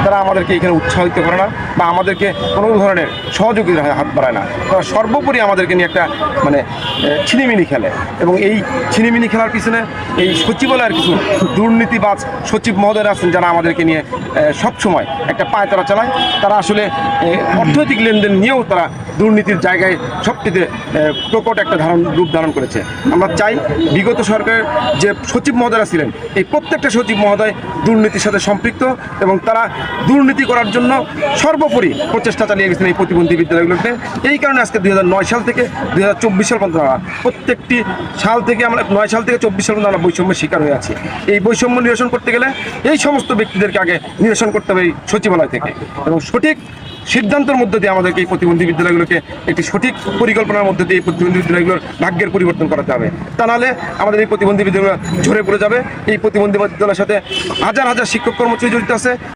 তারা আমাদেরকে এখানে উৎসাহিত করে না বা আমাদেরকে কোনো ধরনের সহযোগিতার হাত বাড়ায় না। তারা সর্বোপরি আমাদেরকে নিয়ে একটা মানে ছিনিমিনি খেলে এবং এই ছিনিমিনি খেলার পিছনে এই সচিবালয়ের কিছু দুর্নীতিবাজ সচিব মহোদয়রা আছেন যারা আমাদেরকে নিয়ে সবসময় একটা পায়তারা চালায়। তারা আসলে অর্থনৈতিক লেনদেন নিয়েও তারা দুর্নীতির জায়গায় সবচেয়ে প্রকট একটা রূপ ধারণ করেছে। আমরা চাই বিগত সরকারের যে সচিব মহোদয়রা ছিলেন এই প্রত্যেকটা সচিব মহোদয় দুর্নীতির সাথে সম্পৃক্ত এবং তারা দুর্নীতি করার জন্য সর্বোপরি প্রচেষ্টা চালিয়ে গেছেন এই প্রতিবন্ধী বিদ্যালয়গুলোতে। এই কারণে আজকে 2009 সাল থেকে 2024 সাল পর্যন্ত প্রত্যেকটি সাল থেকে আমরা 9 সাল থেকে 24 সাল পর্যন্ত আমরা বৈষম্যের শিকার হয়ে আছি। এই বৈষম্য নিরসন করতে গেলে এই সমস্ত ব্যক্তিদেরকে আগে নিরসন করতে হবে এই সচিবালয় থেকে এবং সঠিক সিদ্ধান্তের মধ্যে দিয়ে আমাদেরকে এই প্রতিবন্ধী বিদ্যালয়গুলোকে একটি সঠিক পরিকল্পনার মধ্যে দিয়ে এই প্রতিবন্ধী বিদ্যালয়গুলোর ভাগ্যের পরিবর্তন করাতে হবে। তা নাহলে আমাদের এই প্রতিবন্ধী বিদ্যালয়গুলো ঝরে পড়ে যাবে। এই প্রতিবন্ধী বিদ্যালয়ের সাথে হাজার হাজার শিক্ষক কর্মচারী জড়িত আছে।